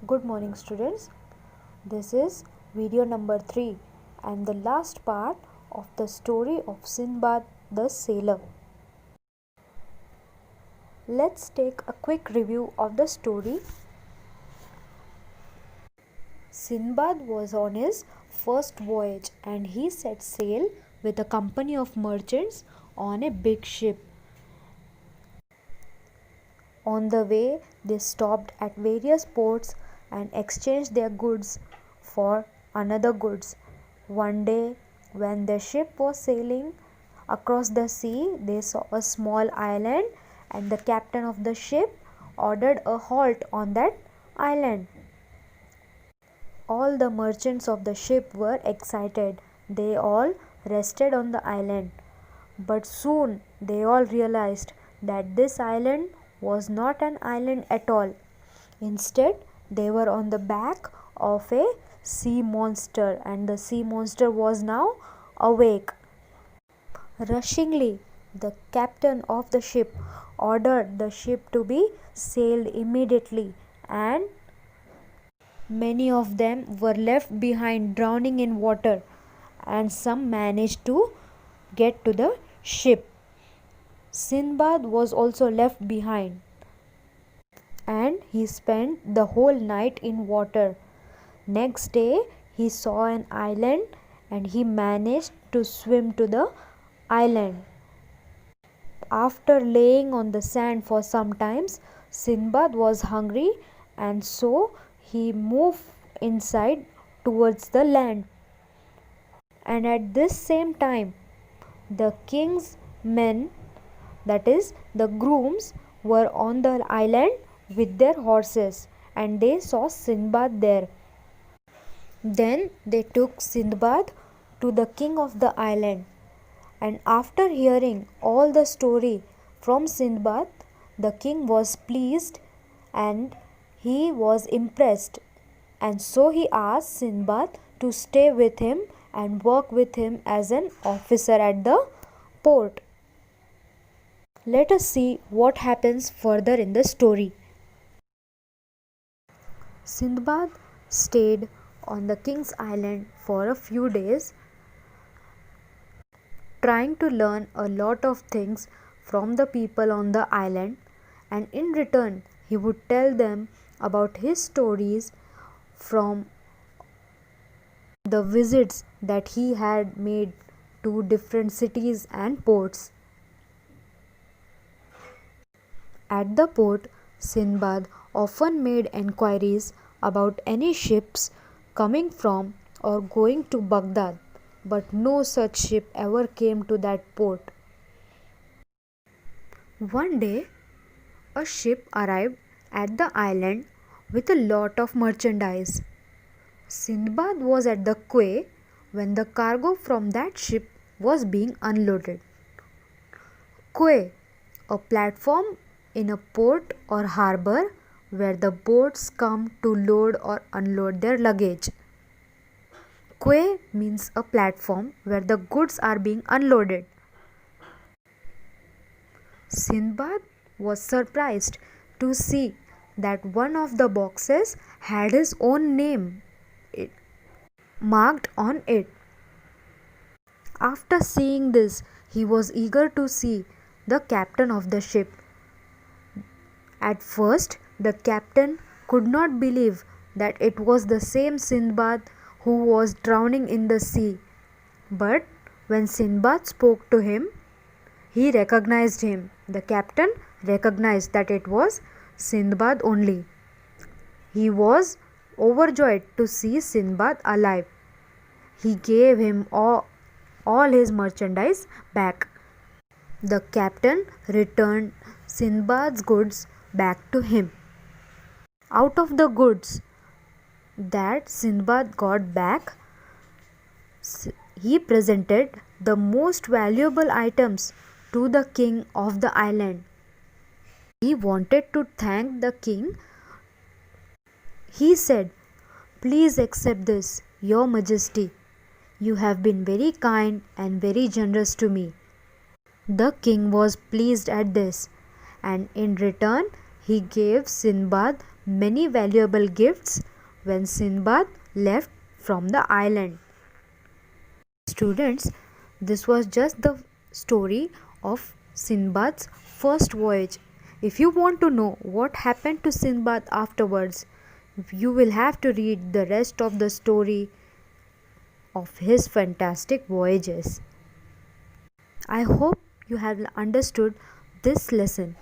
Good morning, students. This is video number 3 and the last part of the story of Sinbad the Sailor. Let's take a quick review of the story. Sinbad was on his first voyage and he set sail with a company of merchants on a big ship. On the way, they stopped at various ports and exchanged their goods for another goods. One day, when the ship was sailing across the sea, they saw a small island, and the captain of the ship ordered a halt on that island. All the merchants of the ship were excited. They all rested on the island. But soon they all realized that this island was not an island at all. Instead, they were on the back of a sea monster, and the sea monster was now awake. Rushingly, the captain of the ship ordered the ship to be sailed immediately, and many of them were left behind drowning in water, and some managed to get to the ship. Sinbad was also left behind, and he spent the whole night in water. Next day, he saw an island and he managed to swim to the island. After laying on the sand for some time, Sinbad was hungry, and so he moved inside towards the land. And at this same time, the king's men, that is, the grooms, were on the island with their horses, and they saw Sinbad there. Then they took Sinbad to the king of the island, and after hearing all the story from Sinbad, the king was pleased and he was impressed, and so he asked Sinbad to stay with him and work with him as an officer at the port. Let us see what happens further in the story. Sinbad stayed on the king's island for a few days, trying to learn a lot of things from the people on the island, and in return he would tell them about his stories from the visits that he had made to different cities and ports. At the port, Sinbad often made enquiries about any ships coming from or going to Baghdad, but no such ship ever came to that port. One day, a ship arrived at the island with a lot of merchandise. Sinbad was at the quay when the cargo from that ship was being unloaded. Quay, a platform in a port or harbor where the boats come to load or unload their luggage. Quay means a platform where the goods are being unloaded. Sinbad was surprised to see that one of the boxes had his own name marked on it. After seeing this, he was eager to see the captain of the ship. At first, the captain could not believe that it was the same Sinbad who was drowning in the sea. But when Sinbad spoke to him, he recognized him. The captain recognized that it was Sinbad only. He was overjoyed to see Sinbad alive. He gave him all his merchandise back. The captain returned Sinbad's goods back to him. Out of the goods that Sinbad got back, he presented the most valuable items to the king of the island. He wanted to thank the king. He said, "Please accept this, Your Majesty. You have been very kind and very generous to me." The king was pleased at this, and in return he gave Sinbad many valuable gifts when Sinbad left from the island. Students, this was just the story of Sinbad's first voyage. If you want to know what happened to Sinbad afterwards, you will have to read the rest of the story of his fantastic voyages. I hope you have understood this lesson.